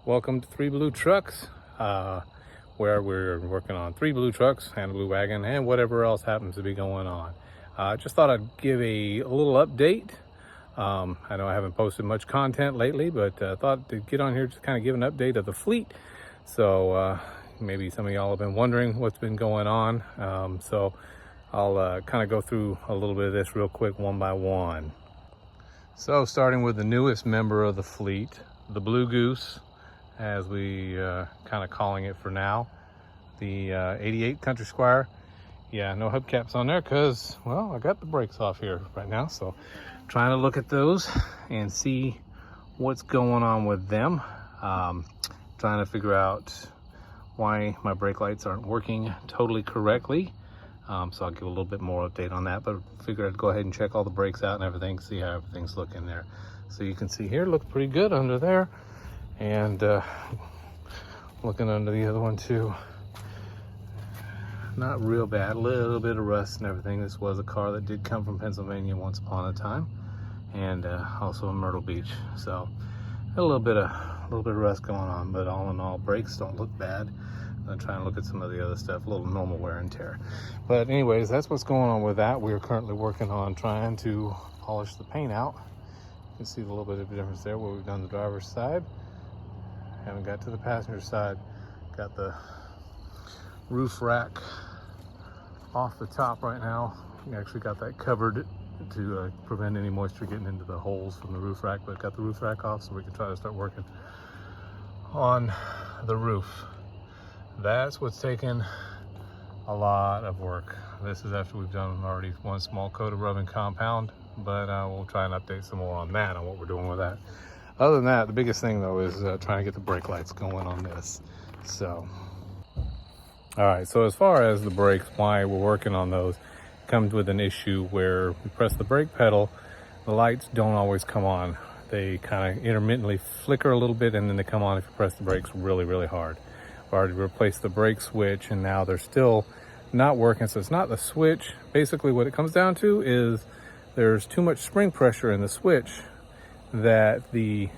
Welcome to 3BlueTrucks, where we're working on 3BlueTrucks and a blue wagon and whatever else happens to be going on. Just thought I'd give a little update. I know I haven't posted much content lately, but thought to get on here just kind of give an update of the fleet. So maybe some of y'all have been wondering what's been going on. So I'll kind of go through a little bit of this real quick, one by one. So starting with the newest member of the fleet, the Blue Goose, as we kind of calling it for now, the 88 Country Squire. Yeah, no hubcaps on there because, well, I got the brakes off here right now. So trying to look at those and see what's going on with them. Trying to figure out why my brake lights aren't working totally correctly. So I'll give a little bit more update on that, but figured I'd go ahead and check all the brakes out and everything, see how everything's looking there. So you can see here, look pretty good under there. And looking under the other one too, not real bad, a little bit of rust and everything. This was a car that did come from Pennsylvania once upon a time, and also in Myrtle Beach. So a little bit of rust going on, but all in all, brakes don't look bad. I'm trying to look at some of the other stuff, a little normal wear and tear. But anyways, that's what's going on with that. We're currently working on trying to polish the paint out. You can see a little bit of difference there where we've done the driver's side. Haven't got to the passenger side. Got the roof rack off the top right now. We actually got that covered to prevent any moisture getting into the holes from the roof rack, but got the roof rack off so we can try to start working on the roof. That's what's taken a lot of work. This is after we've done already one small coat of rubbing compound, but we'll try and update some more on that, on what we're doing with that. Other than that, the biggest thing though is trying to get the brake lights going on this. So, all right, so as far as the brakes, why we're working on those, comes with an issue where we press the brake pedal, the lights don't always come on. They kind of intermittently flicker a little bit and then they come on if you press the brakes really, really hard. I've already replaced the brake switch and now they're still not working. So it's not the switch. Basically what it comes down to is there's too much spring pressure in the switch that the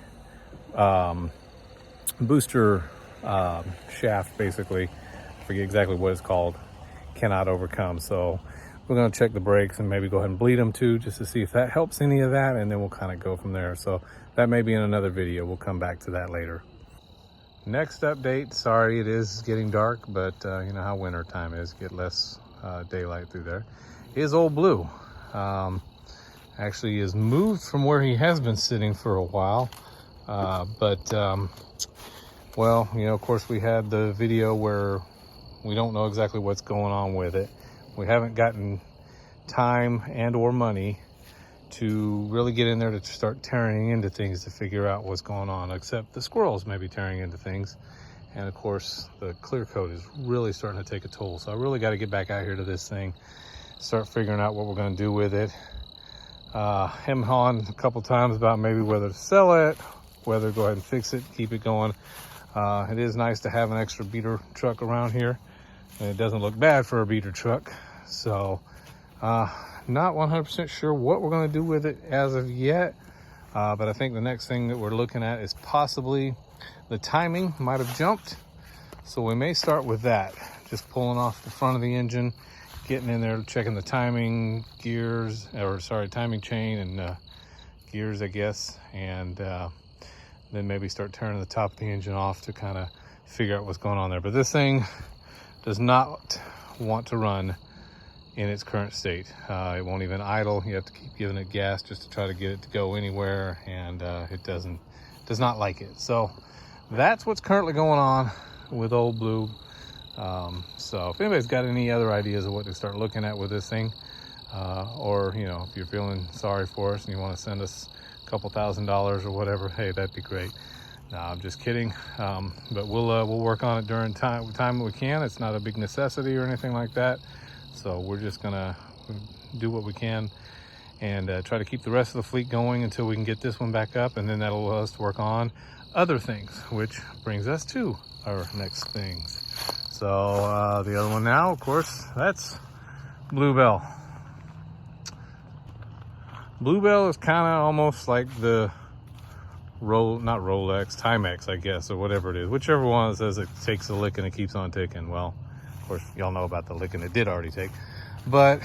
booster shaft, basically, I forget exactly what it's called, cannot overcome. So we're going to check the brakes and maybe go ahead and bleed them too, just to see if that helps any of that, and then we'll kind of go from there. So that may be in another video. We'll come back to that later. Next update, sorry it is getting dark, but you know how winter time is, get less daylight through there, is old Blue. Actually is moved from where he has been sitting for a while. Well, you know, of course we had the video where we don't know exactly what's going on with it. We haven't gotten time and or money to really get in there to start tearing into things to figure out what's going on, except the squirrels may be tearing into things. And of course, the clear coat is really starting to take a toll. So I really got to get back out here to this thing, start figuring out what we're going to do with it. Him hawing a couple times about maybe whether to sell it, whether to go ahead and fix it, keep it going. It is nice to have an extra beater truck around here, and it doesn't look bad for a beater truck. So not 100% sure what we're going to do with it as of yet, but I think the next thing that we're looking at is possibly the timing might have jumped, so we may start with that, just pulling off the front of the engine, getting in there, checking the timing gears, or sorry, timing chain and gears, I guess, and then maybe start turning the top of the engine off to kind of figure out what's going on there. But this thing does not want to run in its current state. It won't even idle. You have to keep giving it gas just to try to get it to go anywhere, and it does not like it. So that's what's currently going on with old Blue. So if anybody's got any other ideas of what to start looking at with this thing, or you know, if you're feeling sorry for us and you want to send us a couple $1,000s or whatever, hey, that'd be great. No, I'm just kidding. But we'll work on it during time we can. It's not a big necessity or anything like that. So we're just gonna do what we can and try to keep the rest of the fleet going until we can get this one back up, and then that'll allow us to work on other things, which brings us to our next things. So the other one now, of course, that's Bluebell. Bluebell is kind of almost like the not Rolex, Timex, I guess, or whatever it is. Whichever one says it takes a lick and it keeps on ticking. Well, of course, y'all know about the licking it did already take. But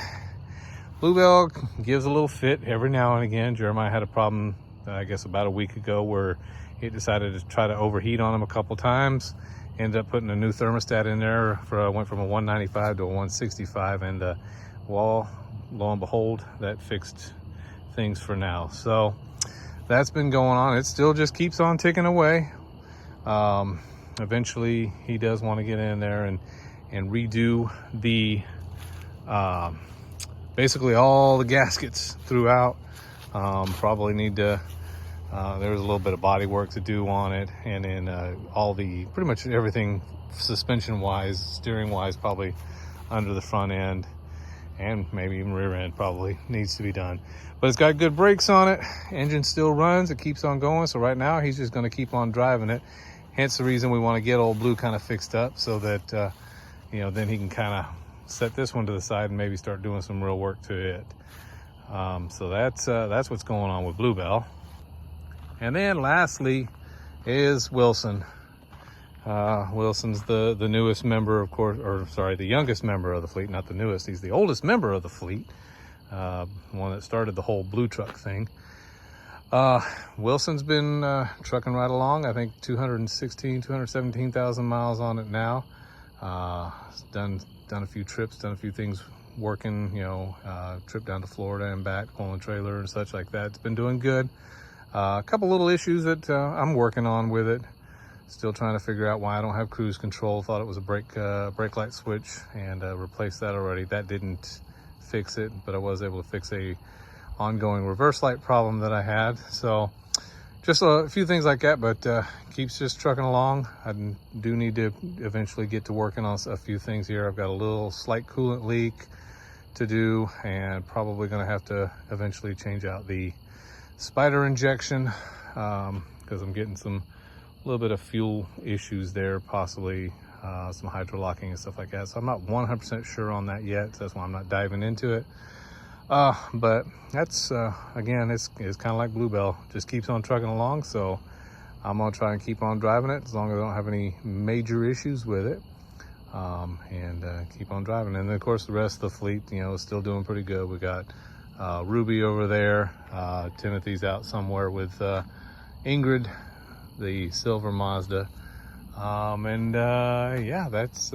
Bluebell gives a little fit every now and again. Jeremiah had a problem, I guess, about a week ago where it decided to try to overheat on him a couple times. Ended up putting a new thermostat in there. Went from a 195 to a 165, and well, lo and behold, that fixed things for now. So that's been going on. It still just keeps on ticking away. Eventually, he does want to get in there and redo the basically all the gaskets throughout. Probably need to, there's a little bit of body work to do on it, and then pretty much everything suspension wise, steering wise, probably under the front end and maybe even rear end probably needs to be done. But it's got good brakes on it. Engine still runs, it keeps on going. So right now he's just going to keep on driving it. Hence the reason we want to get old Blue kind of fixed up, so that then he can kind of set this one to the side and maybe start doing some real work to it. So that's what's going on with Bluebell. And then lastly is Wilson. Wilson's the newest member, of course, or sorry, the youngest member of the fleet, not the newest. He's the oldest member of the fleet, one that started the whole Blue Truck thing. Wilson's been trucking right along. I think 217,000 miles on it now. Done a few trips, done a few things working, trip down to Florida and back, pulling trailer and such like that. It's been doing good. A couple little issues that I'm working on with it. Still trying to figure out why I don't have cruise control. Thought it was a brake light switch, and replaced that already. That didn't fix it, but I was able to fix a ongoing reverse light problem that I had. So just a few things like that, but keeps just trucking along. I do need to eventually get to working on a few things here. I've got a little slight coolant leak to do, and probably going to have to eventually change out the spider injection, because I'm getting a little bit of fuel issues there, possibly some hydrolocking and stuff like that. So I'm not 100% sure on that yet. So that's why I'm not diving into it. But that's, again, it's kind of like Bluebell, just keeps on trucking along. So I'm gonna try and keep on driving it as long as I don't have any major issues with it, and keep on driving. And then of course the rest of the fleet, is still doing pretty good. We got Ruby over there, Timothy's out somewhere with Ingrid, the silver Mazda, yeah, that's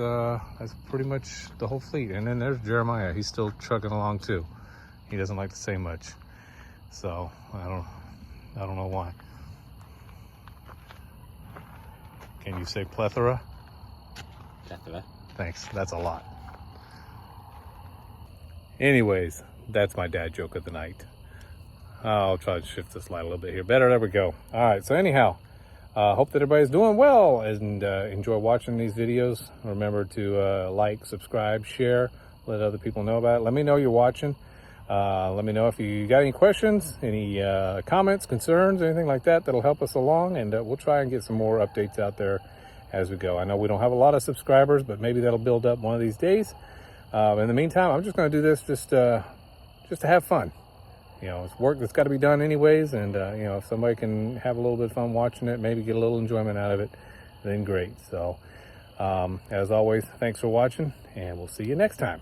pretty much the whole fleet. And then there's Jeremiah. He's still trucking along too. He doesn't like to say much, so I don't know why. Can you say plethora? Plethora. Thanks, that's a lot. Anyways, that's my dad joke of the night. I'll try to shift this light a little bit here. Better, there we go. All right, so anyhow, hope that everybody's doing well and enjoy watching these videos. Remember to like, subscribe, share, let other people know about it. Let me know you're watching. Let me know if you got any questions, any comments, concerns, anything like that that'll help us along, and we'll try and get some more updates out there as we go. I know we don't have a lot of subscribers, but maybe that'll build up one of these days. In the meantime, I'm just going to do this just to have fun. It's work that's got to be done anyways, and if somebody can have a little bit of fun watching it, maybe get a little enjoyment out of it, then great. So as always, thanks for watching, and we'll see you next time.